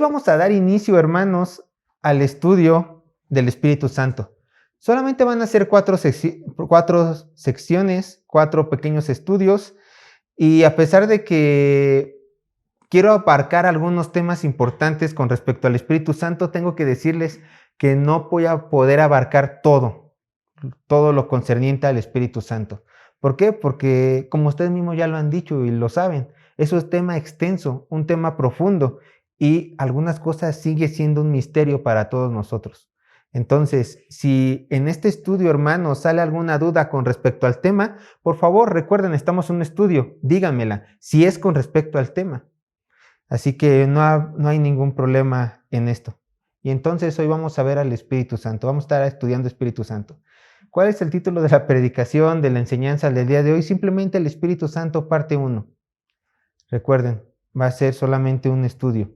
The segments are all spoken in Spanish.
vamos a dar inicio, hermanos, al estudio del Espíritu Santo. Solamente van a ser cuatro secciones, 4 pequeños estudios, y a pesar de que quiero abarcar algunos temas importantes con respecto al Espíritu Santo, tengo que decirles que no voy a poder abarcar todo lo concerniente al Espíritu Santo. ¿Por qué? Porque, como ustedes mismos ya lo han dicho y lo saben, eso es tema extenso, un tema profundo, y algunas cosas sigue siendo un misterio para todos nosotros. Entonces, si en este estudio, hermanos, sale alguna duda con respecto al tema, por favor, recuerden, estamos en un estudio, díganmela, si es con respecto al tema. Así que no hay ningún problema en esto. Y entonces hoy vamos a ver al Espíritu Santo, vamos a estar estudiando Espíritu Santo. ¿Cuál es el título de la predicación, de la enseñanza del día de hoy? Simplemente el Espíritu Santo, parte 1. Recuerden, va a ser solamente un estudio.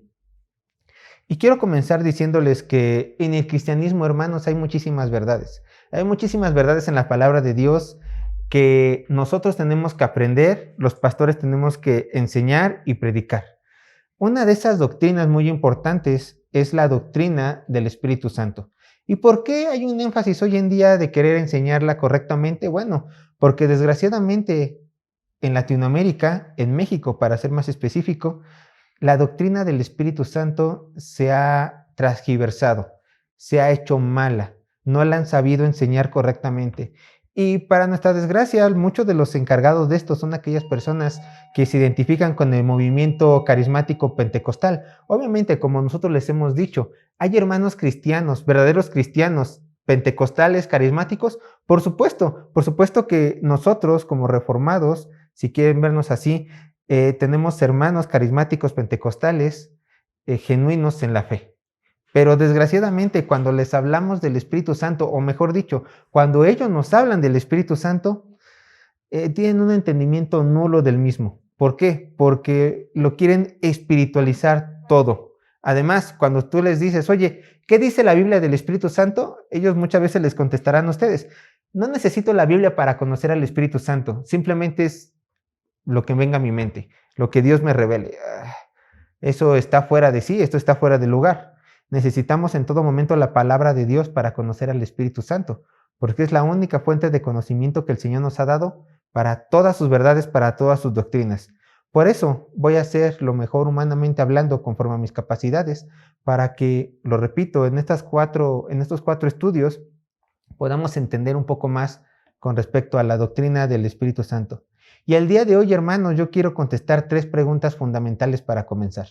Y quiero comenzar diciéndoles que en el cristianismo, hermanos, hay muchísimas verdades. Hay muchísimas verdades en la palabra de Dios que nosotros tenemos que aprender, los pastores tenemos que enseñar y predicar. Una de esas doctrinas muy importantes es la doctrina del Espíritu Santo. ¿Y por qué hay un énfasis hoy en día de querer enseñarla correctamente? Bueno, porque desgraciadamente en Latinoamérica, en México para ser más específico, la doctrina del Espíritu Santo se ha transgiversado, se ha hecho mala, no la han sabido enseñar correctamente. Y para nuestra desgracia, muchos de los encargados de esto son aquellas personas que se identifican con el movimiento carismático pentecostal. Obviamente, como nosotros les hemos dicho, hay hermanos cristianos, verdaderos cristianos, pentecostales, carismáticos. Por supuesto que nosotros como reformados, si quieren vernos así, tenemos hermanos carismáticos pentecostales genuinos en la fe. Pero desgraciadamente cuando les hablamos del Espíritu Santo, o mejor dicho, cuando ellos nos hablan del Espíritu Santo, tienen un entendimiento nulo del mismo. ¿Por qué? Porque lo quieren espiritualizar todo. Además, cuando tú les dices, oye, ¿qué dice la Biblia del Espíritu Santo? Ellos muchas veces les contestarán a ustedes, no necesito la Biblia para conocer al Espíritu Santo, simplemente es lo que venga a mi mente, lo que Dios me revele. Eso está fuera de sí, esto está fuera de lugar. Necesitamos en todo momento la palabra de Dios para conocer al Espíritu Santo, porque es la única fuente de conocimiento que el Señor nos ha dado para todas sus verdades, para todas sus doctrinas. Por eso voy a hacer lo mejor humanamente hablando conforme a mis capacidades, para que, lo repito, en estos 4 estudios podamos entender un poco más con respecto a la doctrina del Espíritu Santo. Y el día de hoy, hermanos, yo quiero contestar 3 preguntas fundamentales para comenzar.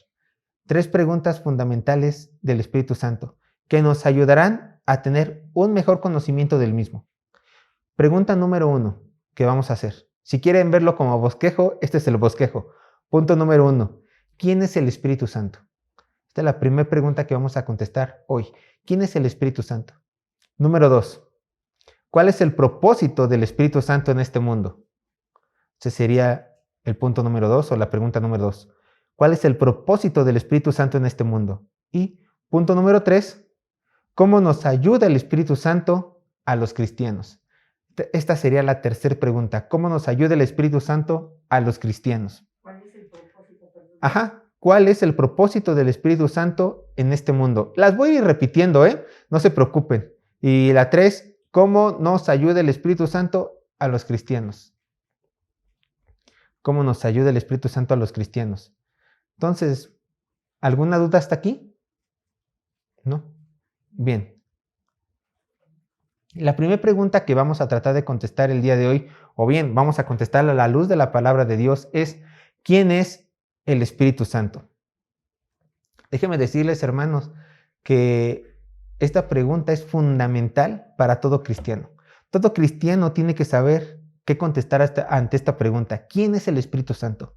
3 preguntas fundamentales del Espíritu Santo que nos ayudarán a tener un mejor conocimiento del mismo. Pregunta número 1 que vamos a hacer. Si quieren verlo como bosquejo, este es el bosquejo. Punto número 1. ¿Quién es el Espíritu Santo? Esta es la primera pregunta que vamos a contestar hoy. ¿Quién es el Espíritu Santo? Número 2. ¿Cuál es el propósito del Espíritu Santo en este mundo? Ese sería el punto número 2 o la pregunta número 2. ¿Cuál es el propósito del Espíritu Santo en este mundo? Y punto número 3, ¿cómo nos ayuda el Espíritu Santo a los cristianos? Esta sería la tercera pregunta. ¿Cómo nos ayuda el Espíritu Santo a los cristianos? ¿Cuál es el propósito? ¿Cuál es el propósito del Espíritu Santo en este mundo? Las voy a ir repitiendo, no se preocupen. Y la 3, ¿cómo nos ayuda el Espíritu Santo a los cristianos? ¿Cómo nos ayuda el Espíritu Santo a los cristianos? Entonces, ¿alguna duda hasta aquí? ¿No? Bien. La primera pregunta que vamos a tratar de contestar el día de hoy, o bien vamos a contestar a la luz de la palabra de Dios, es ¿quién es el Espíritu Santo? Déjenme decirles, hermanos, que esta pregunta es fundamental para todo cristiano. Todo cristiano tiene que saber qué contestar ante esta pregunta. ¿Quién es el Espíritu Santo?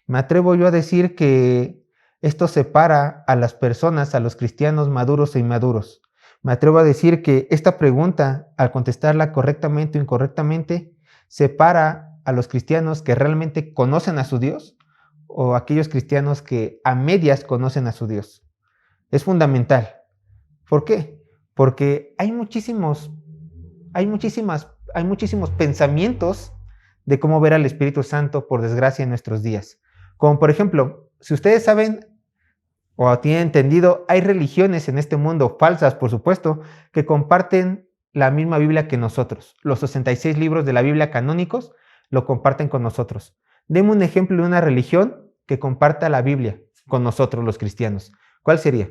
Me atrevo yo a decir que esto separa a las personas, a los cristianos maduros e inmaduros. Me atrevo a decir que esta pregunta, al contestarla correctamente o incorrectamente, separa a los cristianos que realmente conocen a su Dios o aquellos cristianos que a medias conocen a su Dios. Es fundamental. ¿Por qué? Porque hay muchísimos pensamientos de cómo ver al Espíritu Santo, por desgracia, en nuestros días. Como por ejemplo, si ustedes saben, o tienen entendido, hay religiones en este mundo, falsas por supuesto, que comparten la misma Biblia que nosotros. Los 66 libros de la Biblia canónicos lo comparten con nosotros. Deme un ejemplo de una religión que comparta la Biblia con nosotros los cristianos. ¿Cuál sería?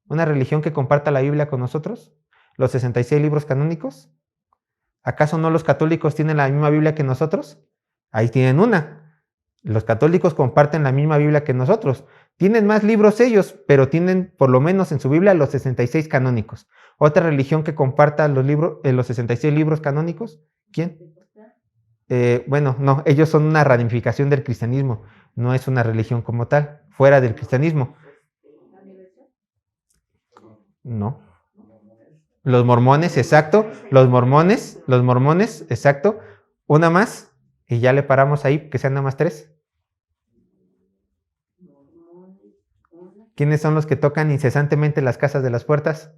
¿Una religión que comparta la Biblia con nosotros? ¿Los 66 libros canónicos? ¿Acaso no los católicos tienen la misma Biblia que nosotros? Ahí tienen una. Los católicos comparten la misma Biblia que nosotros. Tienen más libros ellos, pero tienen por lo menos en su Biblia los 66 canónicos. ¿Otra religión que comparta los 66 libros canónicos? ¿Quién? Bueno, no, ellos son una ramificación del cristianismo, no es una religión como tal, fuera del cristianismo. No. Los mormones, exacto. Los mormones, exacto. Una más y ya le paramos ahí, que sean nada más 3. ¿Quiénes son los que tocan incesantemente las casas de las puertas?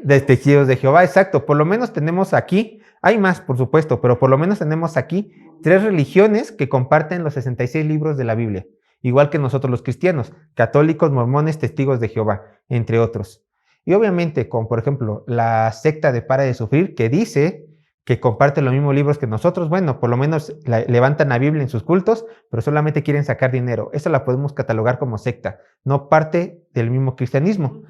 De testigos de Jehová, exacto. Por lo menos tenemos aquí, hay más por supuesto, pero por lo menos tenemos aquí 3 religiones que comparten los 66 libros de la Biblia, igual que nosotros los cristianos, católicos, mormones, testigos de Jehová, entre otros. Y obviamente, como por ejemplo la secta de Para de Sufrir, que dice que comparte los mismos libros que nosotros, bueno, por lo menos levantan la Biblia en sus cultos, pero solamente quieren sacar dinero. Esa la podemos catalogar como secta, no parte del mismo cristianismo.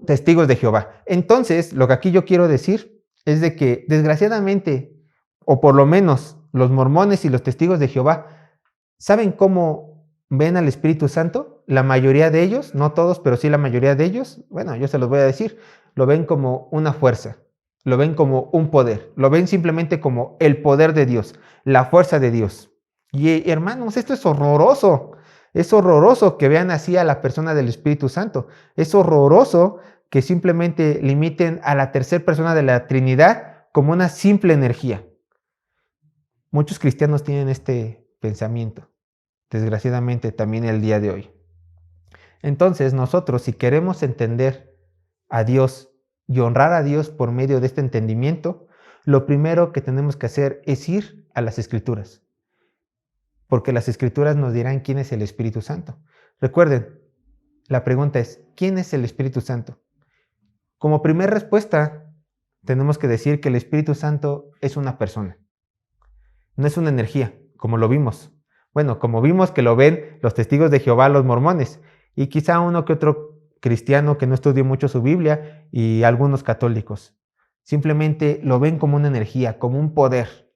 Testigos de Jehová. Entonces, lo que aquí yo quiero decir es de que desgraciadamente, o por lo menos los mormones y los testigos de Jehová, ¿saben cómo ven al Espíritu Santo? La mayoría de ellos, no todos, pero sí la mayoría de ellos, bueno, yo se los voy a decir, lo ven como una fuerza, lo ven como un poder, lo ven simplemente como el poder de Dios, la fuerza de Dios. Y hermanos, esto es horroroso. Es horroroso que vean así a la persona del Espíritu Santo. Es horroroso que simplemente limiten a la tercera persona de la Trinidad como una simple energía. Muchos cristianos tienen este pensamiento, desgraciadamente también el día de hoy. Entonces nosotros, si queremos entender a Dios y honrar a Dios por medio de este entendimiento, lo primero que tenemos que hacer es ir a las Escrituras, porque las Escrituras nos dirán quién es el Espíritu Santo. Recuerden, la pregunta es, ¿quién es el Espíritu Santo? Como primera respuesta, tenemos que decir que el Espíritu Santo es una persona, no es una energía, como lo vimos. Bueno, como vimos que lo ven los testigos de Jehová, los mormones, y quizá uno que otro cristiano que no estudió mucho su Biblia y algunos católicos. Simplemente lo ven como una energía, como un poder.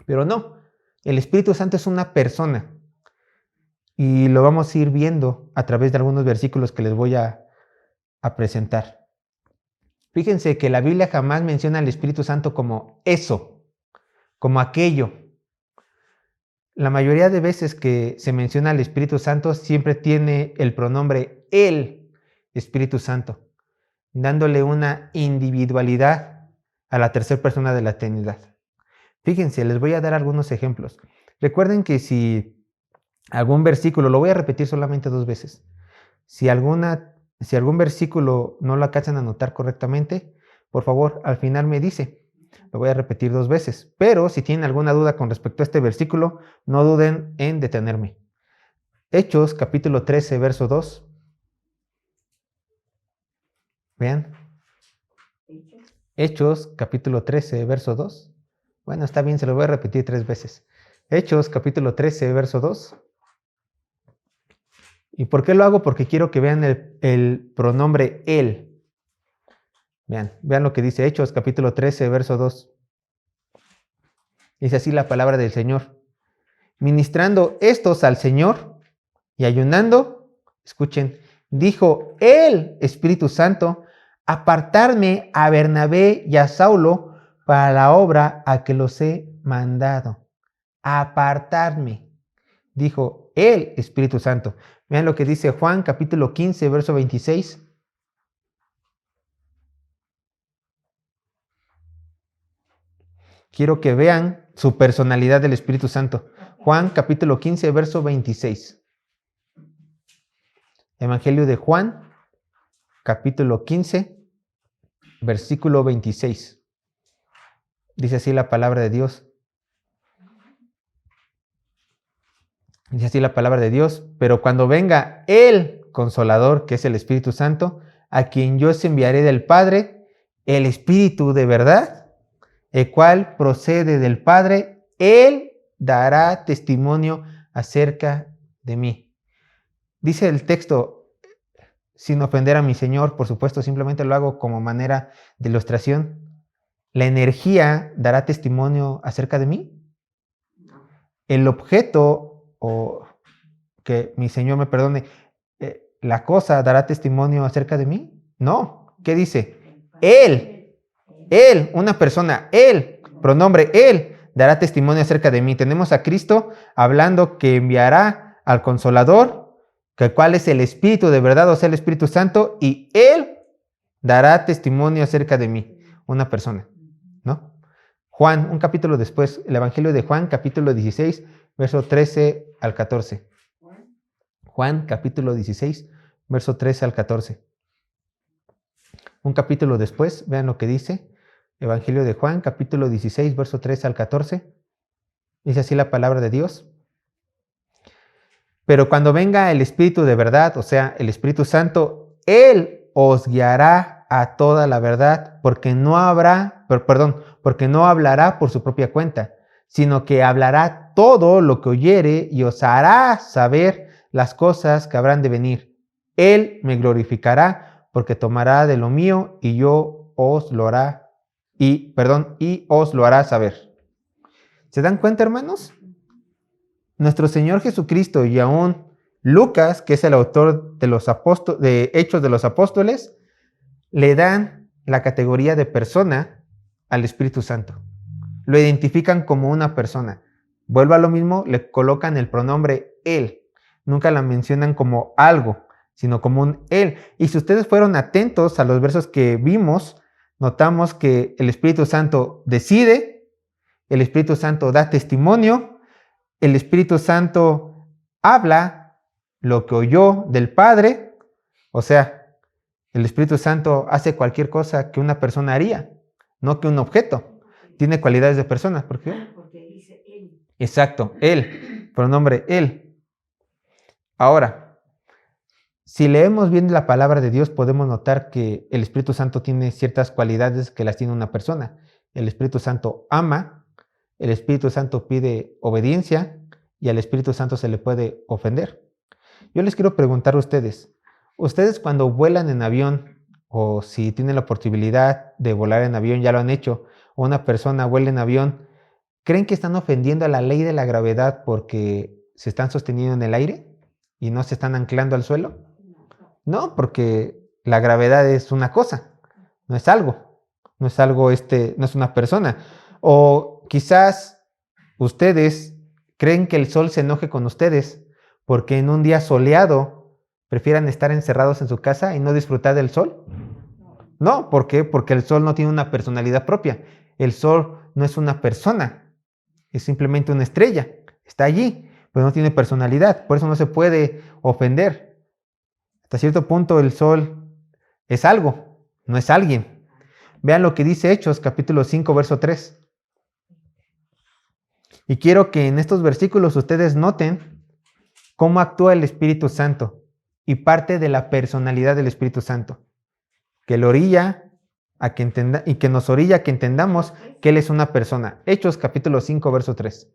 Pero no, el Espíritu Santo es una persona. Y lo vamos a ir viendo a través de algunos versículos que les voy a presentar. Fíjense que la Biblia jamás menciona al Espíritu Santo como eso, como aquello. La mayoría de veces que se menciona al Espíritu Santo siempre tiene el pronombre el Espíritu Santo, dándole una individualidad a la tercera persona de la Trinidad. Fíjense, les voy a dar algunos ejemplos. Recuerden que si algún versículo, lo voy a repetir solamente 2 veces, si algún versículo no lo alcanzan a anotar correctamente, por favor, al final me dice. Lo voy a repetir 2 veces. Pero si tienen alguna duda con respecto a este versículo, no duden en detenerme. Hechos, capítulo 13, verso 2. Vean. Hechos, capítulo 13, verso 2. Bueno, está bien, se lo voy a repetir 3 veces. Hechos, capítulo 13, verso 2. ¿Y por qué lo hago? Porque quiero que vean el pronombre él. Vean lo que dice Hechos, capítulo 13, verso 2. Dice así la palabra del Señor. Ministrando estos al Señor y ayunando, escuchen, dijo el Espíritu Santo, apartarme a Bernabé y a Saulo para la obra a que los he mandado. Apartarme, dijo el Espíritu Santo. Vean lo que dice Juan, capítulo 15, verso 26. Quiero que vean su personalidad del Espíritu Santo. Juan capítulo 15, verso 26. Evangelio de Juan, capítulo 15, versículo 26. Dice así la palabra de Dios. Dice así la palabra de Dios, pero cuando venga el Consolador, que es el Espíritu Santo, a quien yo os enviaré del Padre, el Espíritu de verdad, el cual procede del Padre, Él dará testimonio acerca de mí. Dice el texto, sin ofender a mi Señor, por supuesto, simplemente lo hago como manera de ilustración. ¿La energía dará testimonio acerca de mí? El objeto, o que mi Señor me perdone, ¿la cosa dará testimonio acerca de mí? No. ¿Qué dice? Él, una persona, Él, pronombre Él, dará testimonio acerca de mí. Tenemos a Cristo hablando que enviará al Consolador, que cuál es el Espíritu de verdad, o sea, el Espíritu Santo, y Él dará testimonio acerca de mí. Una persona, ¿no? Juan, un capítulo después, el Evangelio de Juan, capítulo 16, verso 13 al 14. Juan, capítulo 16, verso 13 al 14. Un capítulo después, vean lo que dice. Evangelio de Juan, capítulo 16, verso 13 al 14. Dice así la palabra de Dios. Pero cuando venga el Espíritu de verdad, o sea, el Espíritu Santo, Él os guiará a toda la verdad, porque no hablará por su propia cuenta, sino que hablará todo lo que oyere y os hará saber las cosas que habrán de venir. Él me glorificará, porque tomará de lo mío y os lo hará saber. ¿Se dan cuenta, hermanos? Nuestro Señor Jesucristo y aún Lucas, que es el autor de Hechos de los Apóstoles, le dan la categoría de persona al Espíritu Santo. Lo identifican como una persona. Vuelvo a lo mismo, le colocan el pronombre Él. Nunca la mencionan como algo, sino como un Él. Y si ustedes fueron atentos a los versos que vimos, notamos que el Espíritu Santo decide, el Espíritu Santo da testimonio, el Espíritu Santo habla lo que oyó del Padre, o sea, el Espíritu Santo hace cualquier cosa que una persona haría, no que un objeto. Tiene cualidades de persona. ¿Por qué? Porque dice Él. Exacto, Él, pronombre Él. Ahora, si leemos bien la palabra de Dios, podemos notar que el Espíritu Santo tiene ciertas cualidades que las tiene una persona. El Espíritu Santo ama, el Espíritu Santo pide obediencia y al Espíritu Santo se le puede ofender. Yo les quiero preguntar a ustedes cuando vuelan en avión, o si tienen la posibilidad de volar en avión, ya lo han hecho, o una persona vuela en avión, ¿creen que están ofendiendo a la ley de la gravedad porque se están sosteniendo en el aire y no se están anclando al suelo? No, porque la gravedad es una cosa, no es algo, no es una persona. O quizás ustedes creen que el sol se enoje con ustedes porque en un día soleado prefieran estar encerrados en su casa y no disfrutar del sol. No, ¿por qué? Porque el sol no tiene una personalidad propia. El sol no es una persona, es simplemente una estrella. Está allí, pero no tiene personalidad. Por eso no se puede ofender. Hasta cierto punto el sol es algo, no es alguien. Vean lo que dice Hechos, capítulo 5, verso 3. Y quiero que en estos versículos ustedes noten cómo actúa el Espíritu Santo y parte de la personalidad del Espíritu Santo, que nos orilla a que entendamos que Él es una persona. Hechos capítulo 5, verso 3.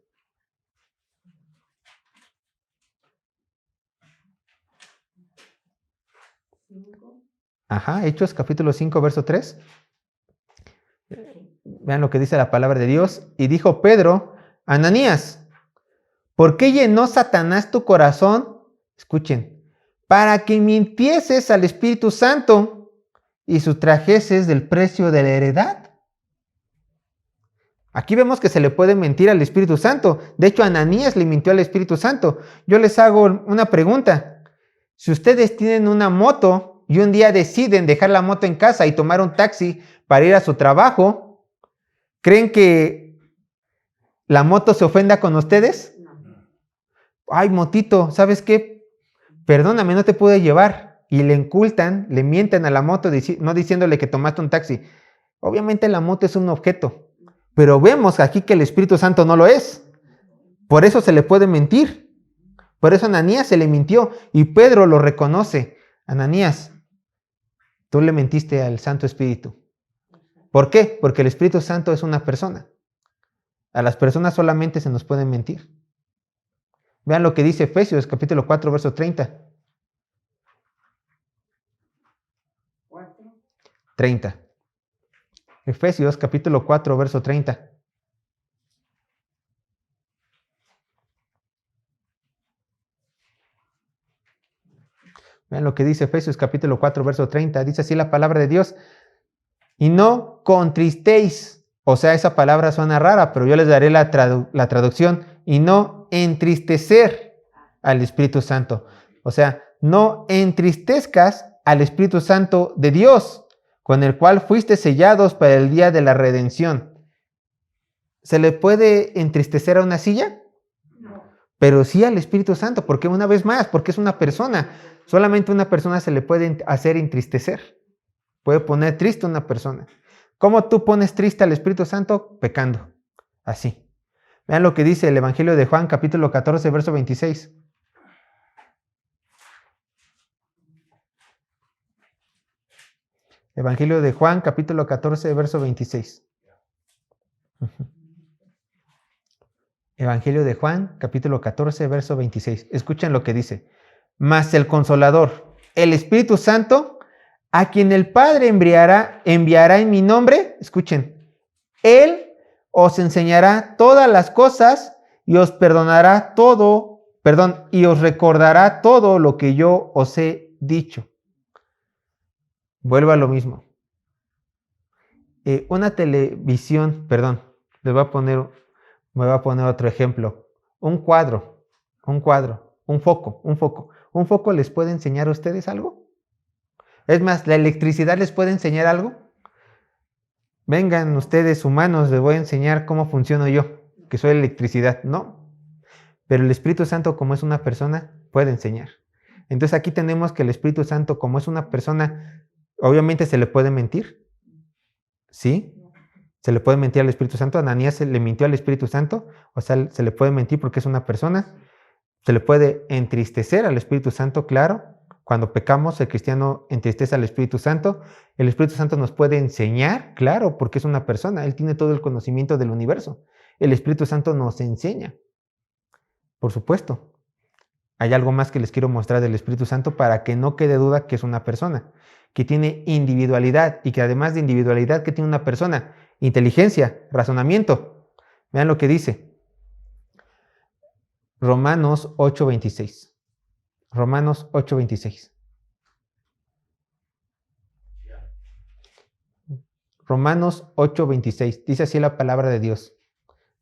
Hechos capítulo 5, verso 3. Vean lo que dice la palabra de Dios. Y dijo Pedro, Ananías, ¿por qué llenó Satanás tu corazón? Escuchen. Para que mintieses al Espíritu Santo y sustrajeses del precio de la heredad. Aquí vemos que se le puede mentir al Espíritu Santo. De hecho, Ananías le mintió al Espíritu Santo. Yo les hago una pregunta. Si ustedes tienen una moto y un día deciden dejar la moto en casa y tomar un taxi para ir a su trabajo, ¿creen que la moto se ofenda con ustedes? Ay, motito, ¿sabes qué? Perdóname, no te pude llevar. Y le mienten a la moto, no diciéndole que tomaste un taxi. Obviamente la moto es un objeto, pero vemos aquí que el Espíritu Santo no lo es. Por eso se le puede mentir, Por eso Ananías se le mintió y Pedro lo reconoce. Ananías, tú le mentiste al Santo Espíritu. ¿Por qué? Porque el Espíritu Santo es una persona. A las personas solamente se nos pueden mentir. Vean lo que dice Efesios capítulo 4, verso 30. 30. Efesios capítulo 4, verso 30. Vean lo que dice Efesios capítulo 4, verso 30. Dice así la palabra de Dios. Y no contristéis. O sea, esa palabra suena rara, pero yo les daré la traducción. Y no entristecer al Espíritu Santo. O sea, no entristezcas al Espíritu Santo de Dios, con el cual fuiste sellados para el día de la redención. ¿Se le puede entristecer a una silla? No. Pero sí al Espíritu Santo, porque una vez más, porque es una persona. Solamente una persona se le puede hacer entristecer. Puede poner triste a una persona. ¿Cómo tú pones triste al Espíritu Santo? Pecando. Así. Vean lo que dice el Evangelio de Juan, capítulo 14, verso 26. Evangelio de Juan, capítulo 14, verso 26. Evangelio de Juan, capítulo 14, verso 26. Escuchen lo que dice. Mas el Consolador, el Espíritu Santo, a quien el Padre enviará en mi nombre, escuchen, Él os enseñará todas las cosas y os perdonará todo, y os recordará todo lo que yo os he dicho. Vuelvo a lo mismo. Una televisión, me voy a poner otro ejemplo. Un cuadro, un foco. ¿Un foco les puede enseñar a ustedes algo? Es más, ¿la electricidad les puede enseñar algo? Vengan ustedes humanos, les voy a enseñar cómo funciono yo, que soy electricidad. No. Pero el Espíritu Santo, como es una persona, puede enseñar. Entonces aquí tenemos que el Espíritu Santo, como es una persona, obviamente se le puede mentir. ¿Sí? Se le puede mentir al Espíritu Santo. Ananías se le mintió al Espíritu Santo. O sea, se le puede mentir porque es una persona. Se le puede entristecer al Espíritu Santo, claro. Cuando pecamos, el cristiano entristece al Espíritu Santo. El Espíritu Santo nos puede enseñar, claro, porque es una persona. Él tiene todo el conocimiento del universo. El Espíritu Santo nos enseña. Por supuesto. Hay algo más que les quiero mostrar del Espíritu Santo para que no quede duda que es una persona, que tiene individualidad y que además de individualidad que tiene una persona, inteligencia, razonamiento. Vean lo que dice. Romanos 8:26. Romanos 8:26. Romanos 8:26. Dice así la palabra de Dios.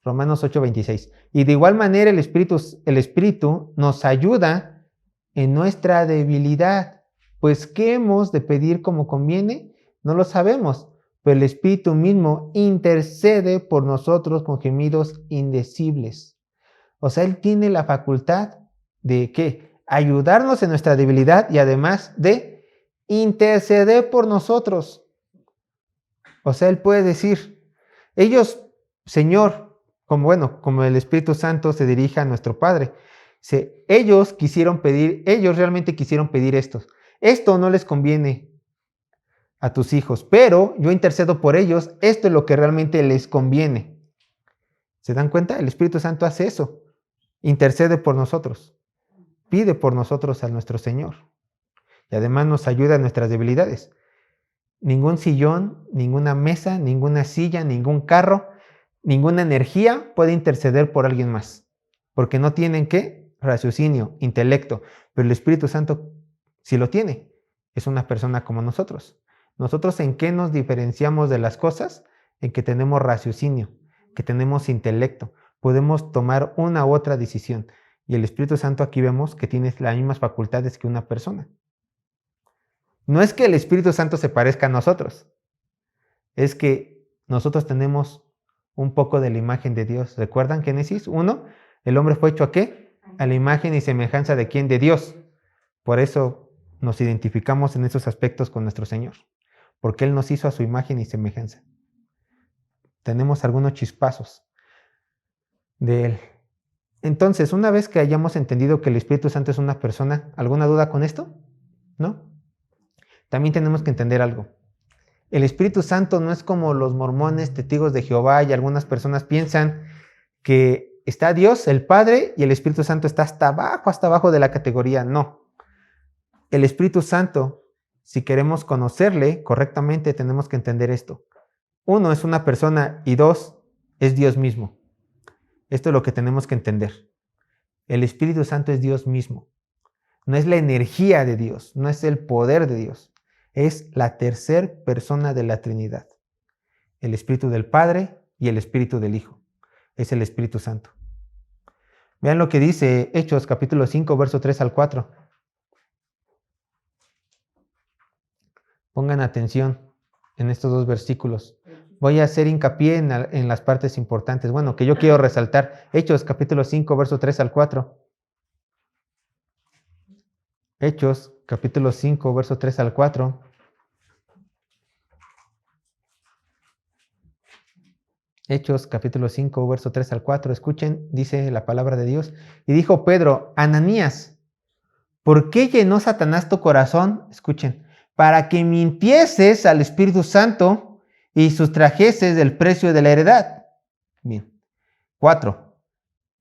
Romanos 8:26. Y de igual manera el Espíritu nos ayuda en nuestra debilidad. Pues ¿qué hemos de pedir como conviene? No lo sabemos. Pero el Espíritu mismo intercede por nosotros con gemidos indecibles. O sea, Él tiene la facultad de ¿qué? Ayudarnos en nuestra debilidad y además de interceder por nosotros. O sea, Él puede decir, ellos, Señor, como el Espíritu Santo se dirige a nuestro Padre. Ellos realmente quisieron pedir esto. Esto no les conviene a tus hijos, pero yo intercedo por ellos. Esto es lo que realmente les conviene. ¿Se dan cuenta? El Espíritu Santo hace eso. Intercede por nosotros. Pide por nosotros a nuestro Señor. Y además nos ayuda en nuestras debilidades. Ningún sillón, ninguna mesa, ninguna silla, ningún carro, ninguna energía puede interceder por alguien más, porque no tienen ¿qué? Raciocinio, intelecto, pero el Espíritu Santo sí lo tiene, es una persona como nosotros. ¿Nosotros en qué nos diferenciamos de las cosas? En que tenemos raciocinio, que tenemos intelecto, podemos tomar una u otra decisión, y el Espíritu Santo aquí vemos que tiene las mismas facultades que una persona. No es que el Espíritu Santo se parezca a nosotros, es que nosotros tenemos un poco de la imagen de Dios. ¿Recuerdan Génesis 1? El hombre fue hecho ¿a qué? A la imagen y semejanza de ¿quién? De Dios. Por eso nos identificamos en esos aspectos con nuestro Señor, porque Él nos hizo a su imagen y semejanza. Tenemos algunos chispazos de Él. Entonces, una vez que hayamos entendido que el Espíritu Santo es una persona, ¿alguna duda con esto? ¿No? También tenemos que entender algo. El Espíritu Santo no es como los mormones, testigos de Jehová y algunas personas piensan que está Dios, el Padre, y el Espíritu Santo está hasta abajo de la categoría. No. El Espíritu Santo, si queremos conocerle correctamente, tenemos que entender esto. Uno, es una persona y dos, es Dios mismo. Esto es lo que tenemos que entender. El Espíritu Santo es Dios mismo. No es la energía de Dios, no es el poder de Dios. Es la tercera persona de la Trinidad. El Espíritu del Padre y el Espíritu del Hijo. Es el Espíritu Santo. Vean lo que dice Hechos capítulo 5, verso 3 al 4. Pongan atención en estos dos versículos. Voy a hacer hincapié en las partes importantes. Bueno, que yo quiero resaltar. Hechos capítulo 5, verso 3 al 4. Hechos capítulo 5, verso 3 al 4. Hechos capítulo 5, verso 3 al 4. Escuchen, dice la palabra de Dios. Y dijo Pedro, Ananías, ¿por qué llenó Satanás tu corazón? Escuchen, para que mintieses al Espíritu Santo y sustrajeses del precio de la heredad. Bien. 4.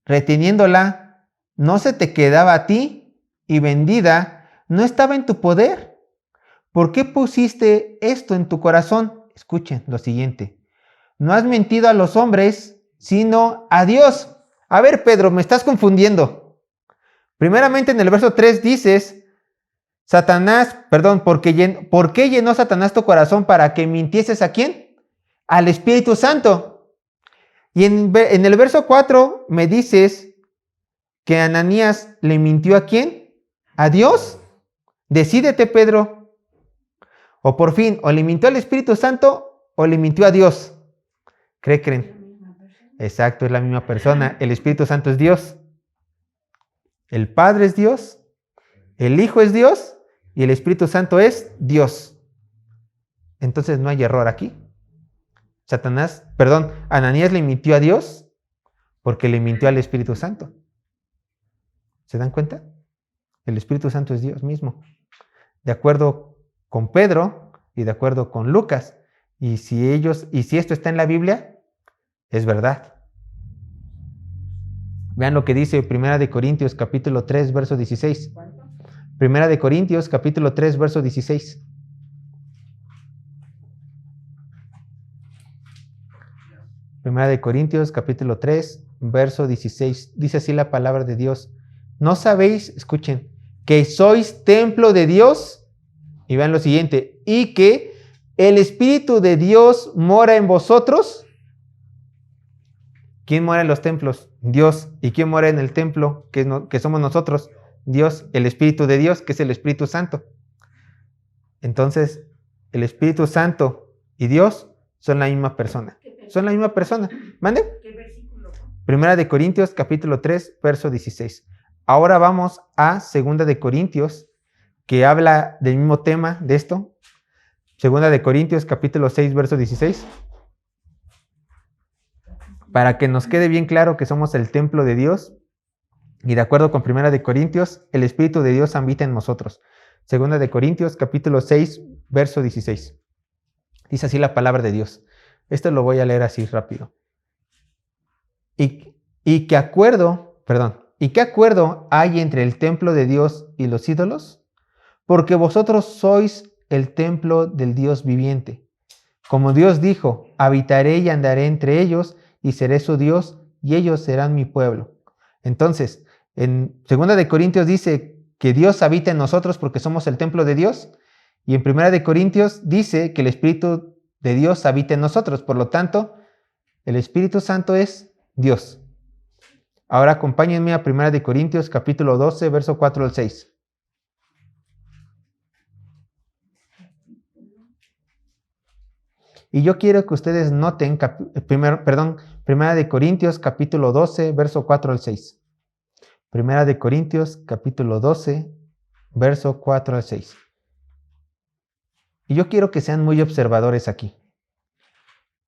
Reteniéndola, ¿no se te quedaba a ti? Y vendida, ¿no estaba en tu poder? ¿Por qué pusiste esto en tu corazón? Escuchen lo siguiente. No has mentido a los hombres, sino a Dios. A ver, Pedro, me estás confundiendo. Primeramente en el verso 3 dices, ¿por qué llenó Satanás tu corazón para que mintieses a quién? Al Espíritu Santo. Y en el verso 4 me dices que Ananías le mintió a quién? ¿A Dios? Decídete, Pedro. O por fin, o le mintió al Espíritu Santo o le mintió a Dios. ¿Qué creen? Exacto, es la misma persona. El Espíritu Santo es Dios. El Padre es Dios. El Hijo es Dios. Y el Espíritu Santo es Dios. Entonces no hay error aquí. Ananías le mintió a Dios porque le mintió al Espíritu Santo. ¿Se dan cuenta? El Espíritu Santo es Dios mismo. De acuerdo con Pedro y de acuerdo con Lucas. Y si esto está en la Biblia, es verdad. Vean lo que dice 1 Corintios capítulo 3, verso 16. 1 Corintios capítulo 3, verso 16. Primera de Corintios capítulo 3, verso 16. Dice así la palabra de Dios. ¿No sabéis, escuchen, que sois templo de Dios? Y vean lo siguiente. Y que el Espíritu de Dios mora en vosotros. ¿Quién mora en los templos? Dios. ¿Y quién mora en el templo? Que somos nosotros. Dios, el Espíritu de Dios, que es el Espíritu Santo. Entonces, el Espíritu Santo y Dios son la misma persona. Son la misma persona. ¿Mande? ¿Qué versículo? Primera de Corintios, capítulo 3, verso 16. Ahora vamos a Segunda de Corintios, que habla del mismo tema de esto. Segunda de Corintios, capítulo 6, verso 16. Para que nos quede bien claro que somos el templo de Dios. Y de acuerdo con Primera de Corintios, el Espíritu de Dios habita en nosotros. Segunda de Corintios, capítulo 6, verso 16. Dice así la palabra de Dios. Esto lo voy a leer así rápido. ¿Y qué acuerdo hay entre el templo de Dios y los ídolos? Porque vosotros sois el templo del Dios viviente. Como Dios dijo, habitaré y andaré entre ellos y seré su Dios y ellos serán mi pueblo. Entonces, en 2 de Corintios dice que Dios habita en nosotros porque somos el templo de Dios. Y en 1 de Corintios dice que el Espíritu de Dios habita en nosotros. Por lo tanto, el Espíritu Santo es Dios. Ahora acompáñenme a 1 de Corintios capítulo 12, verso 4 al 6. Y yo quiero que ustedes noten, 1 de Corintios capítulo 12, verso 4 al 6. 1 de Corintios capítulo 12, verso 4 al 6. Y yo quiero que sean muy observadores aquí.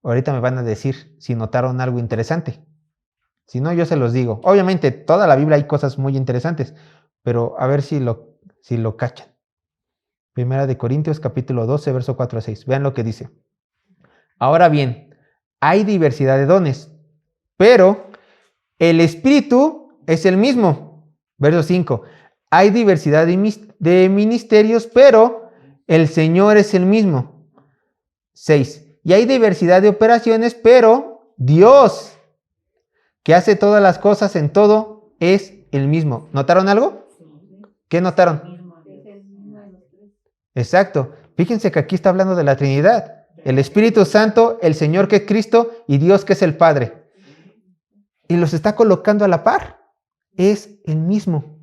Ahorita me van a decir si notaron algo interesante. Si no, yo se los digo. Obviamente, toda la Biblia hay cosas muy interesantes, pero a ver si lo cachan. Primera de Corintios, capítulo 12, verso 4 a 6. Vean lo que dice. Ahora bien, hay diversidad de dones, pero el Espíritu es el mismo. Verso 5. Hay diversidad de ministerios, pero el Señor es el mismo. 6. Y hay diversidad de operaciones, pero Dios, que hace todas las cosas en todo, es el mismo. ¿Notaron algo? ¿Qué notaron? Exacto. Fíjense que aquí está hablando de la Trinidad. El Espíritu Santo, el Señor que es Cristo y Dios que es el Padre. Y los está colocando a la par. Es el mismo.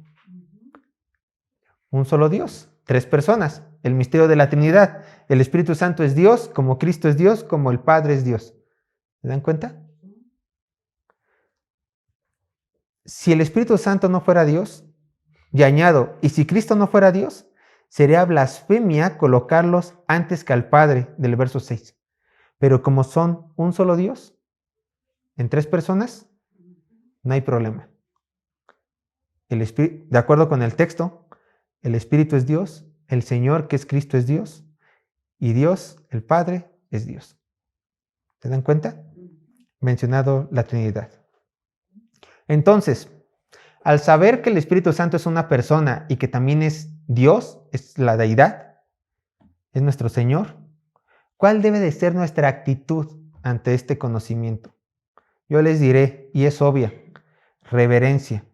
Un solo Dios, 3 personas. El misterio de la Trinidad. El Espíritu Santo es Dios, como Cristo es Dios, como el Padre es Dios. ¿Se dan cuenta? Si el Espíritu Santo no fuera Dios, y añado, y si Cristo no fuera Dios, sería blasfemia colocarlos antes que al Padre, del verso 6. Pero como son un solo Dios, en 3 personas, no hay problema. De acuerdo con el texto, el Espíritu es Dios, el Señor que es Cristo es Dios, y Dios, el Padre, es Dios. ¿Se dan cuenta? Mencionado la Trinidad. Entonces, al saber que el Espíritu Santo es una persona y que también es Dios, es la deidad, es nuestro Señor, ¿cuál debe de ser nuestra actitud ante este conocimiento? Yo les diré, y es obvia, reverencia,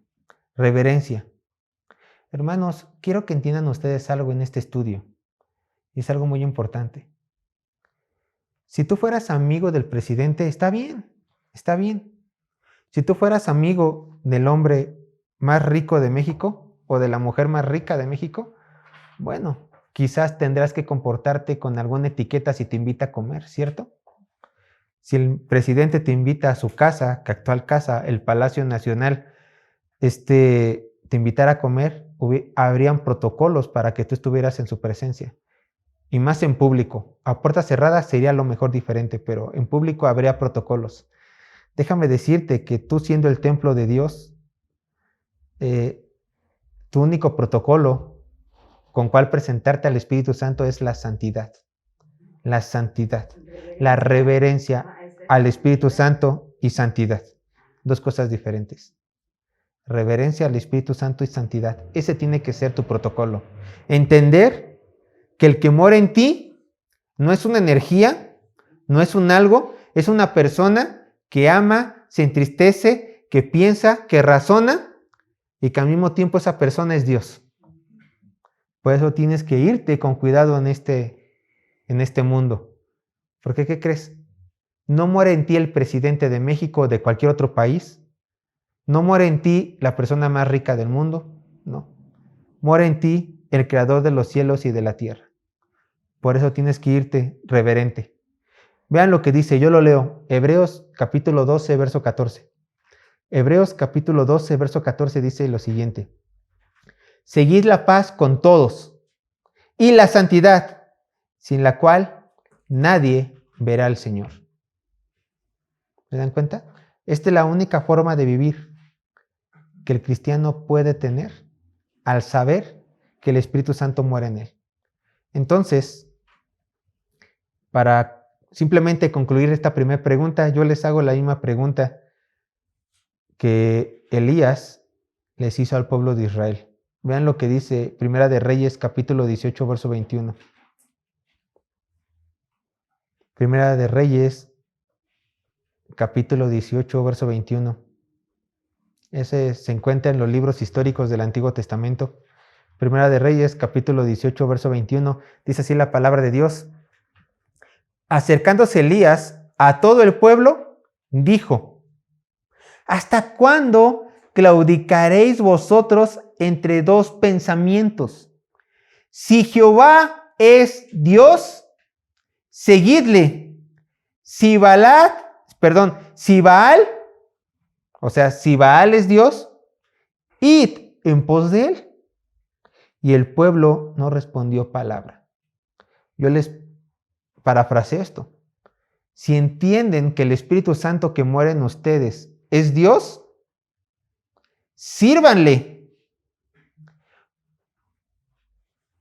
reverencia. Hermanos, quiero que entiendan ustedes algo en este estudio, y es algo muy importante. Si tú fueras amigo del presidente, está bien, está bien. Si tú fueras amigo del hombre más rico de México o de la mujer más rica de México, bueno, quizás tendrás que comportarte con alguna etiqueta si te invita a comer, ¿cierto? Si el presidente te invita a su casa, que actual casa, el Palacio Nacional, te invitara a comer, habrían protocolos para que tú estuvieras en su presencia. Y más en público. A puertas cerradas sería lo mejor diferente, pero en público habría protocolos. Déjame decirte que tú, siendo el templo de Dios, tu único protocolo con cual presentarte al Espíritu Santo es la santidad. La santidad. La reverencia al Espíritu Santo y santidad. 2 cosas diferentes. Reverencia al Espíritu Santo y santidad. Ese tiene que ser tu protocolo. Entender que el que mora en ti no es una energía, no es un algo, es una persona que ama, se entristece, que piensa, que razona y que al mismo tiempo esa persona es Dios. Por eso tienes que irte con cuidado en este mundo. Porque, ¿qué crees? No muere en ti el presidente de México o de cualquier otro país. No muere en ti la persona más rica del mundo. No. Muere en ti el creador de los cielos y de la tierra. Por eso tienes que irte reverente. Vean lo que dice, yo lo leo. Hebreos capítulo 12, verso 14. Hebreos capítulo 12, verso 14 dice lo siguiente. Seguid la paz con todos y la santidad, sin la cual nadie verá al Señor. ¿Se dan cuenta? Esta es la única forma de vivir que el cristiano puede tener al saber que el Espíritu Santo muere en él. Entonces, para simplemente concluir esta primera pregunta, yo les hago la misma pregunta que Elías les hizo al pueblo de Israel. Vean lo que dice Primera de Reyes, capítulo 18, verso 21. Primera de Reyes, capítulo 18, verso 21. Ese se encuentra en los libros históricos del Antiguo Testamento. Primera de Reyes, capítulo 18, verso 21. Dice así la palabra de Dios. Acercándose Elías a todo el pueblo, dijo: ¿hasta cuándo claudicaréis vosotros entre 2 pensamientos? Si Jehová es Dios, seguidle. Si Baal, o sea, si Baal es Dios, id en pos de él. Y el pueblo no respondió palabra. Yo les parafraseo esto. Si entienden que el Espíritu Santo que muere en ustedes es Dios, sírvanle.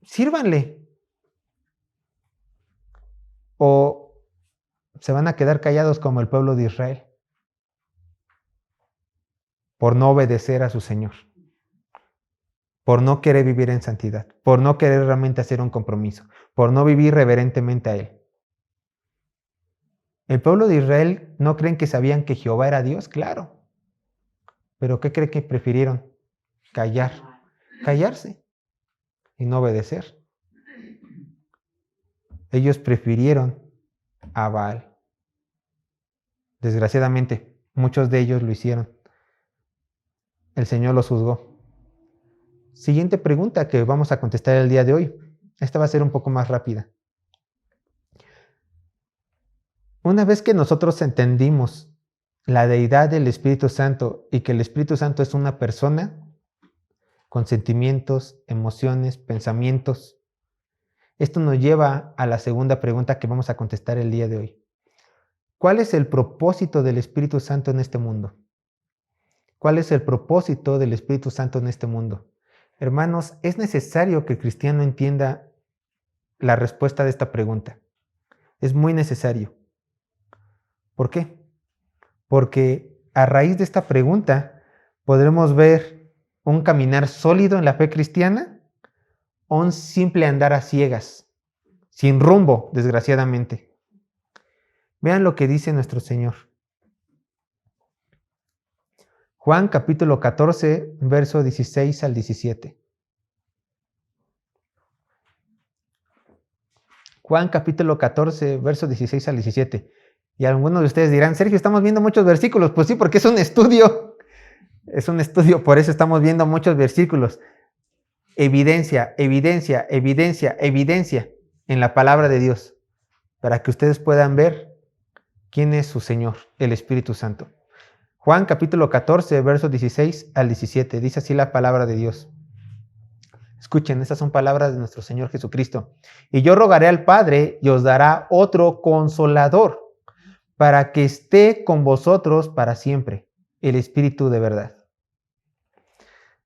Sírvanle. O se van a quedar callados como el pueblo de Israel por no obedecer a su Señor, por no querer vivir en santidad, por no querer realmente hacer un compromiso, por no vivir reverentemente a Él. ¿El pueblo de Israel no creen que sabían que Jehová era Dios? Claro. ¿Pero qué creen que prefirieron? Callarse y no obedecer. Ellos prefirieron a Baal. Desgraciadamente, muchos de ellos lo hicieron. El Señor los juzgó. Siguiente pregunta que vamos a contestar el día de hoy. Esta va a ser un poco más rápida. Una vez que nosotros entendimos la deidad del Espíritu Santo y que el Espíritu Santo es una persona con sentimientos, emociones, pensamientos, esto nos lleva a la segunda pregunta que vamos a contestar el día de hoy. ¿Cuál es el propósito del Espíritu Santo en este mundo? ¿Cuál es el propósito del Espíritu Santo en este mundo? Hermanos, es necesario que el cristiano entienda la respuesta de esta pregunta. Es muy necesario. ¿Por qué? Porque a raíz de esta pregunta podremos ver un caminar sólido en la fe cristiana o un simple andar a ciegas, sin rumbo, desgraciadamente. Vean lo que dice nuestro Señor. Juan capítulo 14, verso 16 al 17. Juan capítulo 14, verso 16 al 17. Y algunos de ustedes dirán, Sergio, estamos viendo muchos versículos. Pues sí, porque es un estudio. Es un estudio, por eso estamos viendo muchos versículos. Evidencia, evidencia, evidencia, evidencia en la palabra de Dios. Para que ustedes puedan ver quién es su Señor, el Espíritu Santo. Juan capítulo 14, versos 16 al 17. Dice así la palabra de Dios. Escuchen, estas son palabras de nuestro Señor Jesucristo. Y yo rogaré al Padre y os dará otro consolador para que esté con vosotros para siempre, el Espíritu de verdad.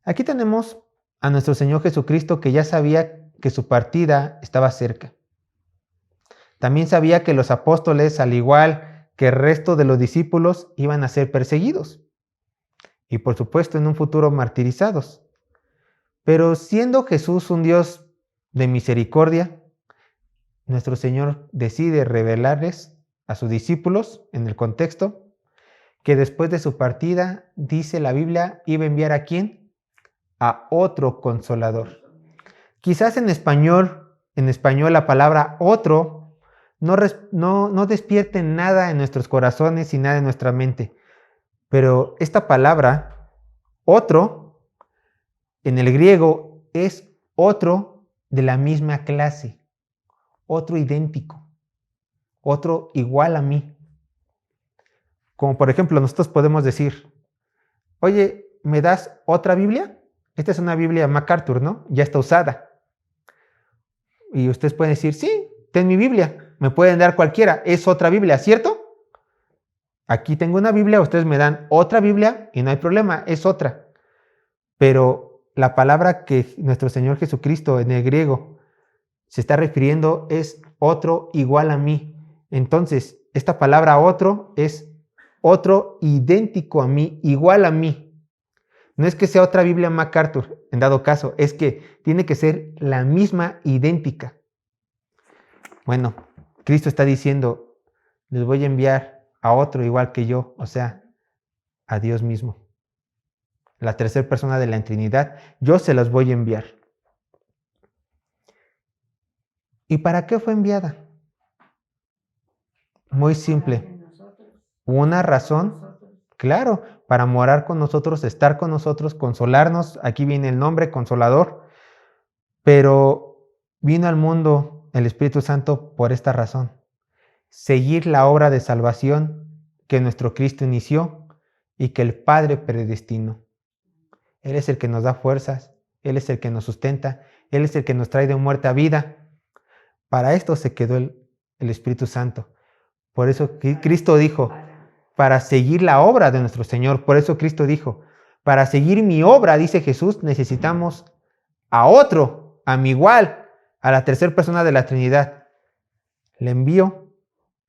Aquí tenemos a nuestro Señor Jesucristo que ya sabía que su partida estaba cerca. También sabía que los apóstoles, al igual que el resto de los discípulos, iban a ser perseguidos y por supuesto en un futuro martirizados. Pero siendo Jesús un Dios de misericordia, nuestro Señor decide revelarles a sus discípulos, en el contexto, que después de su partida, dice la Biblia, iba a enviar ¿a quién? A otro consolador. Quizás en español la palabra otro no despierte nada en nuestros corazones y nada en nuestra mente. Pero esta palabra, otro, en el griego es otro de la misma clase, otro idéntico, otro igual a mí. Como por ejemplo, nosotros podemos decir, oye, ¿me das otra Biblia? Esta es una Biblia MacArthur, ¿no? Ya está usada. Y ustedes pueden decir, sí, ten mi Biblia, me pueden dar cualquiera, es otra Biblia, ¿cierto? Aquí tengo una Biblia, ustedes me dan otra Biblia y no hay problema, es otra. Pero la palabra que nuestro Señor Jesucristo en el griego se está refiriendo es otro igual a mí. Entonces, esta palabra otro es otro idéntico a mí, igual a mí. No es que sea otra Biblia MacArthur, en dado caso, es que tiene que ser la misma, idéntica. Bueno, Cristo está diciendo, les voy a enviar a otro igual que yo, o sea, a Dios mismo. La tercera persona de la Trinidad, yo se las voy a enviar. ¿Y para qué fue enviada? Muy simple. Una razón, claro, para morar con nosotros, estar con nosotros, consolarnos. Aquí viene el nombre, consolador. Pero vino al mundo el Espíritu Santo por esta razón. Seguir la obra de salvación que nuestro Cristo inició y que el Padre predestinó. Él es el que nos da fuerzas, Él es el que nos sustenta, Él es el que nos trae de muerte a vida. Para esto se quedó el Espíritu Santo. Por eso Cristo dijo, para seguir la obra de nuestro Señor. Por eso Cristo dijo, para seguir mi obra, dice Jesús, necesitamos a otro, a mi igual, a la tercera persona de la Trinidad. Le envío,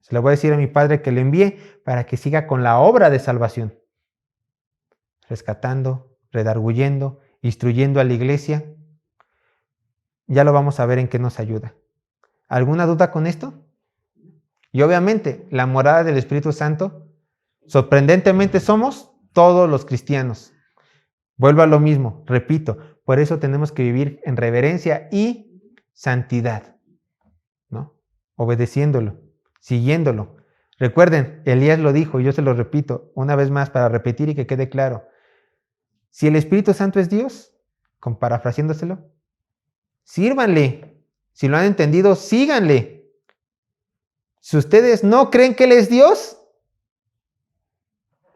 se le voy a decir a mi Padre que le envíe para que siga con la obra de salvación, rescatando, redarguyendo, instruyendo a la iglesia. Ya lo vamos a ver en qué nos ayuda. ¿Alguna duda con esto? Y obviamente, la morada del Espíritu Santo, sorprendentemente somos todos los cristianos. Vuelvo a lo mismo, repito, por eso tenemos que vivir en reverencia y santidad, ¿no? Obedeciéndolo, siguiéndolo. Recuerden, Elías lo dijo, yo se lo repito una vez más para repetir y que quede claro. Si el Espíritu Santo es Dios, con parafraseándoselo, sírvanle. Si lo han entendido, síganle. Si ustedes no creen que Él es Dios,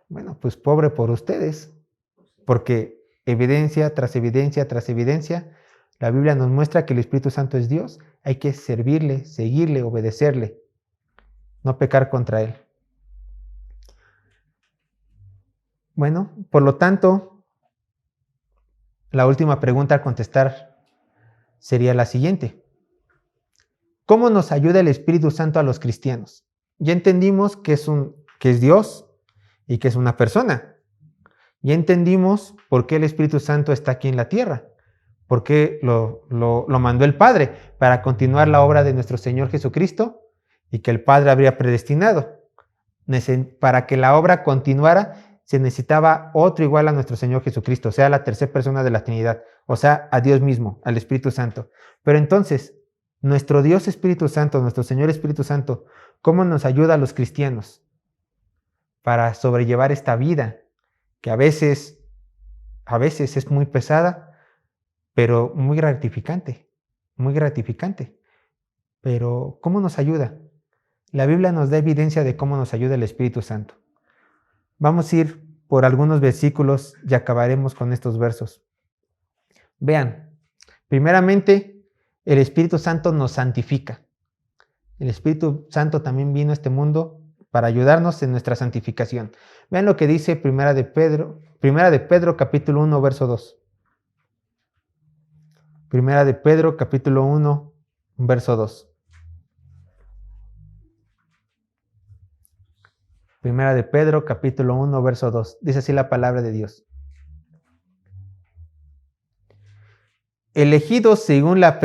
bueno, pues pobre por ustedes, porque evidencia tras evidencia tras evidencia, la Biblia nos muestra que el Espíritu Santo es Dios. Hay que servirle, seguirle, obedecerle, no pecar contra Él. Bueno, por lo tanto, la última pregunta a contestar sería la siguiente. ¿Cómo nos ayuda el Espíritu Santo a los cristianos? Ya entendimos que es Dios y que es una persona. Ya entendimos por qué el Espíritu Santo está aquí en la tierra. ¿Por qué lo mandó el Padre? Para continuar la obra de nuestro Señor Jesucristo y que el Padre habría predestinado. Para que la obra continuara, se necesitaba otro igual a nuestro Señor Jesucristo, o sea, la tercera persona de la Trinidad, o sea, a Dios mismo, al Espíritu Santo. Pero entonces, nuestro Dios Espíritu Santo, nuestro Señor Espíritu Santo, ¿cómo nos ayuda a los cristianos para sobrellevar esta vida que a veces es muy pesada, pero muy gratificante, muy gratificante? Pero, ¿cómo nos ayuda? La Biblia nos da evidencia de cómo nos ayuda el Espíritu Santo. Vamos a ir por algunos versículos y acabaremos con estos versos. Vean, primeramente, el Espíritu Santo nos santifica. El Espíritu Santo también vino a este mundo para ayudarnos en nuestra santificación. Vean lo que dice Primera de Pedro capítulo 1, verso 2. Primera de Pedro capítulo 1, verso 2. Primera de Pedro, capítulo 1, verso 2. Dice así la palabra de Dios. Elegidos según la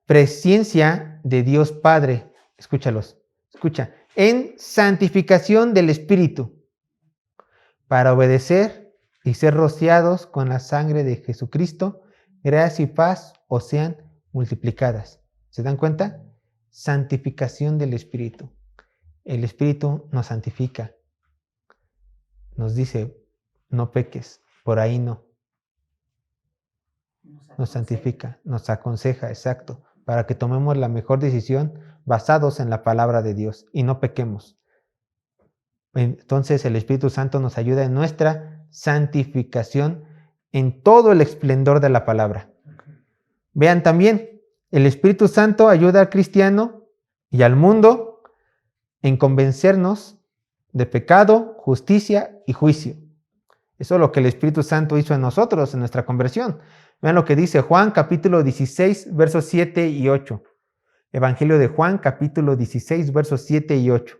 presciencia de Dios Padre. Escúchalos. Escucha. En santificación del Espíritu. Para obedecer y ser rociados con la sangre de Jesucristo, gracia y paz os sean multiplicadas. ¿Se dan cuenta? Santificación del Espíritu. El Espíritu nos santifica, nos dice, no peques, por ahí no. Nos santifica, nos aconseja, exacto, para que tomemos la mejor decisión basados en la palabra de Dios y no pequemos. Entonces el Espíritu Santo nos ayuda en nuestra santificación en todo el esplendor de la palabra. Vean también, el Espíritu Santo ayuda al cristiano y al mundo en convencernos de pecado, justicia y juicio. Eso es lo que el Espíritu Santo hizo en nosotros, en nuestra conversión. Vean lo que dice Juan capítulo 16, versos 7 y 8. Evangelio de Juan capítulo 16, versos 7 y 8.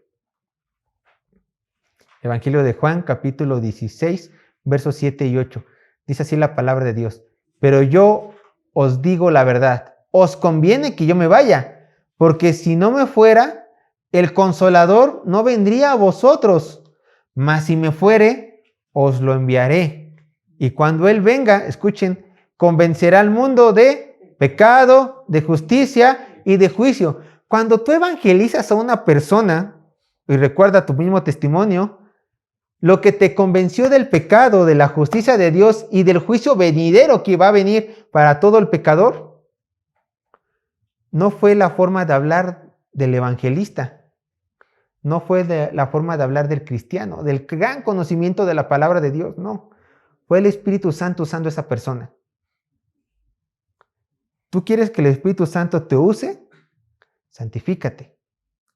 Evangelio de Juan capítulo 16, versos 7 y 8. Dice así la palabra de Dios. Pero yo os digo la verdad, os conviene que yo me vaya, porque si no me fuera, el Consolador no vendría a vosotros, mas si me fuere, os lo enviaré. Y cuando Él venga, escuchen, convencerá al mundo de pecado, de justicia y de juicio. Cuando tú evangelizas a una persona, y recuerda tu mismo testimonio, lo que te convenció del pecado, de la justicia de Dios y del juicio venidero que va a venir para todo el pecador, no fue la forma de hablar del evangelista. No fue la forma de hablar del cristiano, del gran conocimiento de la palabra de Dios, no. Fue el Espíritu Santo usando a esa persona. ¿Tú quieres que el Espíritu Santo te use? Santifícate.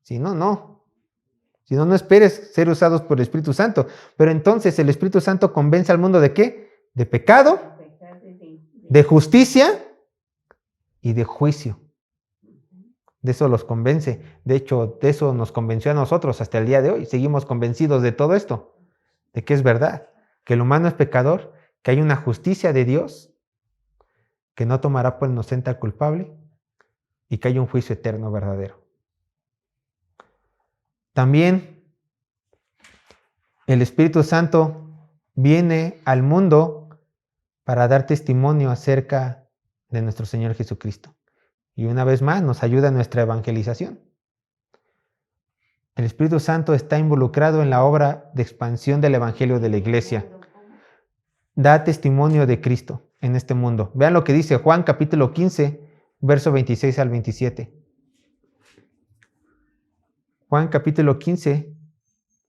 Si no, no. Si no, no esperes ser usados por el Espíritu Santo. Pero entonces el Espíritu Santo convence al mundo ¿de qué? De pecado, de justicia y de juicio. De eso los convence. De hecho, de eso nos convenció a nosotros hasta el día de hoy. Seguimos convencidos de todo esto, de que es verdad, que el humano es pecador, que hay una justicia de Dios, que no tomará por inocente al culpable y que hay un juicio eterno verdadero. También el Espíritu Santo viene al mundo para dar testimonio acerca de nuestro Señor Jesucristo. Y una vez más nos ayuda en nuestra evangelización. El Espíritu Santo está involucrado en la obra de expansión del Evangelio de la Iglesia. Da testimonio de Cristo en este mundo. Vean lo que dice Juan capítulo 15, verso 26 al 27. Juan capítulo 15,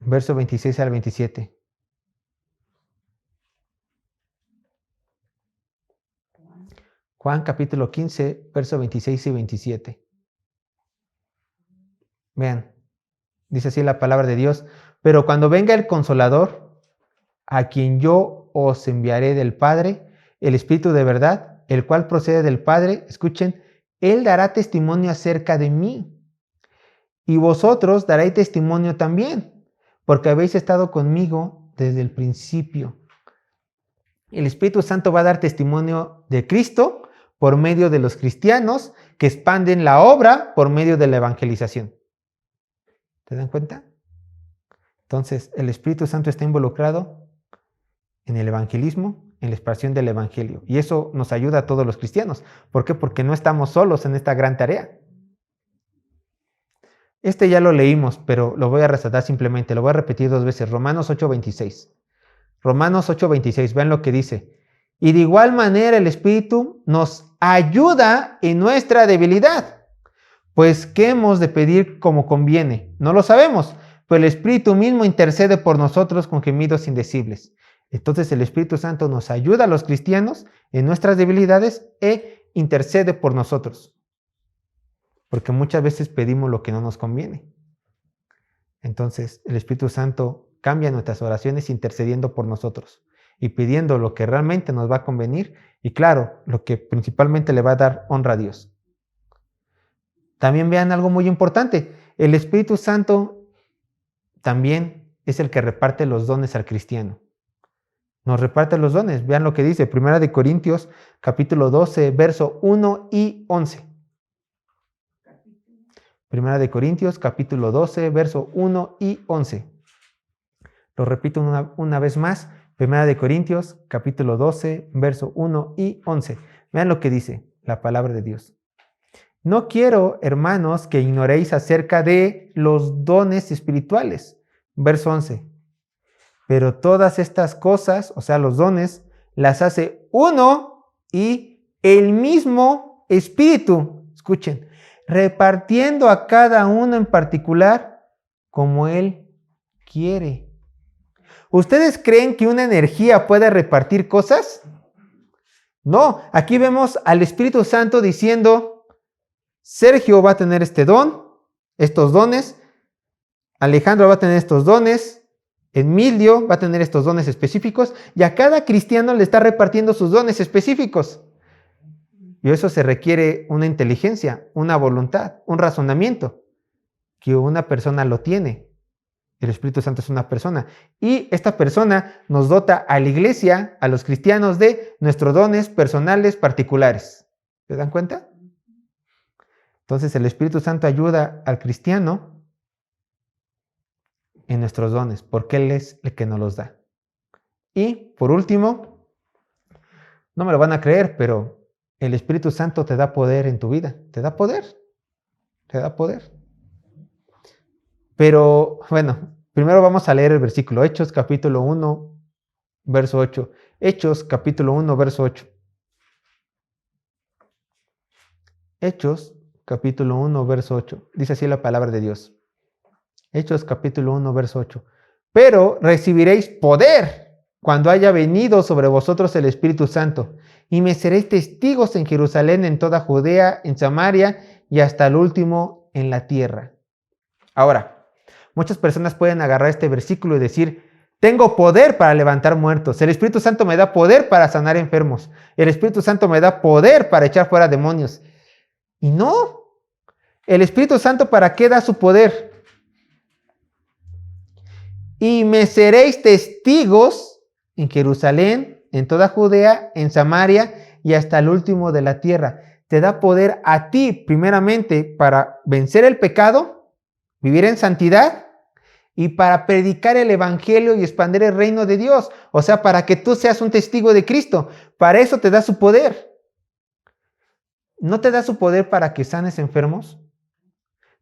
verso 26 al 27. Juan capítulo 15, verso 26 y 27. Vean, dice así la palabra de Dios. Pero cuando venga el Consolador, a quien yo os enviaré del Padre, el Espíritu de verdad, el cual procede del Padre, escuchen, Él dará testimonio acerca de mí. Y vosotros daréis testimonio también, porque habéis estado conmigo desde el principio. El Espíritu Santo va a dar testimonio de Cristo por medio de los cristianos que expanden la obra por medio de la evangelización. ¿Te dan cuenta? Entonces, el Espíritu Santo está involucrado en el evangelismo, en la expansión del evangelio. Y eso nos ayuda a todos los cristianos. ¿Por qué? Porque no estamos solos en esta gran tarea. Este ya lo leímos, pero lo voy a resaltar simplemente. Lo voy a repetir 2 veces. Romanos 8:26. Romanos 8:26. Vean lo que dice. Y de igual manera el Espíritu nos ayuda en nuestra debilidad. Pues, ¿qué hemos de pedir como conviene? No lo sabemos, pero el Espíritu mismo intercede por nosotros con gemidos indecibles. Entonces el Espíritu Santo nos ayuda a los cristianos en nuestras debilidades e intercede por nosotros. Porque muchas veces pedimos lo que no nos conviene. Entonces el Espíritu Santo cambia nuestras oraciones intercediendo por nosotros y pidiendo lo que realmente nos va a convenir y claro, lo que principalmente le va a dar honra a Dios. También vean algo muy importante. El Espíritu Santo también es el que reparte los dones al cristiano. Nos reparte los dones. Vean lo que dice 1 Corintios capítulo 12, verso 1 y 11. 1 Corintios capítulo 12, verso 1 y 11. Lo repito una vez más. 1 Corintios capítulo 12, verso 1 y 11. Vean lo que dice la palabra de Dios. No quiero, hermanos, que ignoréis acerca de los dones espirituales. Verso 11. Pero todas estas cosas, o sea, los dones, las hace uno y el mismo Espíritu. Escuchen, repartiendo a cada uno en particular como Él quiere. ¿Ustedes creen que una energía puede repartir cosas? No, aquí vemos al Espíritu Santo diciendo, Sergio va a tener este don, estos dones, Alejandro va a tener estos dones, Emilio va a tener estos dones específicos y a cada cristiano le está repartiendo sus dones específicos. Y eso se requiere una inteligencia, una voluntad, un razonamiento, que una persona lo tiene. El Espíritu Santo es una persona. Y esta persona nos dota a la iglesia, a los cristianos, de nuestros dones personales particulares. ¿Se dan cuenta? Entonces el Espíritu Santo ayuda al cristiano en nuestros dones, porque Él es el que nos los da. Y por último, no me lo van a creer, pero el Espíritu Santo te da poder en tu vida. Te da poder. Te da poder. Pero bueno, primero vamos a leer el versículo. Hechos capítulo 1, verso 8. Hechos capítulo 1, verso 8. Hechos capítulo 1, verso 8. Dice así la palabra de Dios. Hechos capítulo 1, verso 8. Pero recibiréis poder cuando haya venido sobre vosotros el Espíritu Santo, y me seréis testigos en Jerusalén, en toda Judea, en Samaria y hasta el último en la tierra. Ahora, Muchas personas pueden agarrar este versículo y decir, tengo poder para levantar muertos. El Espíritu Santo me da poder para sanar enfermos. El Espíritu Santo me da poder para echar fuera demonios. Y no. El Espíritu Santo, ¿para qué da su poder? Y me seréis testigos en Jerusalén, en toda Judea, en Samaria y hasta el último de la tierra. Te da poder a ti, primeramente, para vencer el pecado, vivir en santidad y para predicar el evangelio y expandir el reino de Dios. O sea, para que tú seas un testigo de Cristo. Para eso te da su poder. ¿No te da su poder para que sanes enfermos?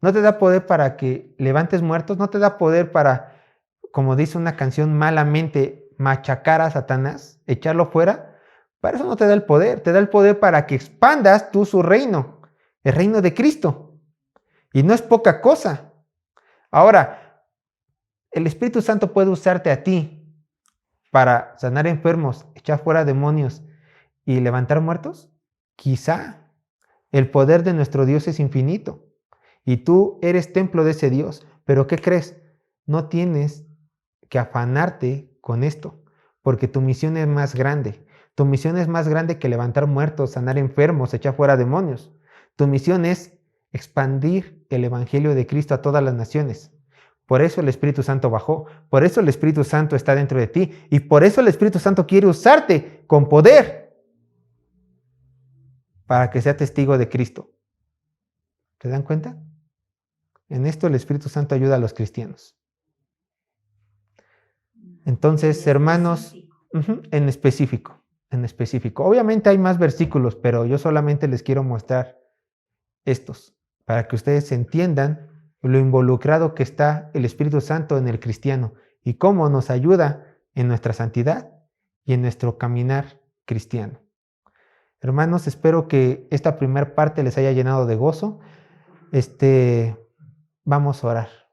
¿No te da poder para que levantes muertos? ¿No te da poder para, como dice una canción, malamente machacar a Satanás, echarlo fuera? Para eso no te da el poder. Te da el poder para que expandas tú su reino, el reino de Cristo. Y no es poca cosa. Ahora, el Espíritu Santo puede usarte a ti para sanar enfermos, echar fuera demonios y levantar muertos. Quizá. El poder de nuestro Dios es infinito. Y tú eres templo de ese Dios. Pero ¿qué crees? No tienes que afanarte con esto, porque tu misión es más grande. Tu misión es más grande que levantar muertos, sanar enfermos, echar fuera demonios. Tu misión es expandir el evangelio de Cristo a todas las naciones. Por eso el Espíritu Santo bajó. Por eso el Espíritu Santo está dentro de ti. Y por eso el Espíritu Santo quiere usarte con poder para que sea testigo de Cristo. ¿Te dan cuenta? En esto el Espíritu Santo ayuda a los cristianos. Entonces, hermanos, en específico. Obviamente hay más versículos, pero yo solamente les quiero mostrar estos, para que ustedes entiendan lo involucrado que está el Espíritu Santo en el cristiano y cómo nos ayuda en nuestra santidad y en nuestro caminar cristiano. Hermanos, espero que esta primera parte les haya llenado de gozo. Vamos a orar.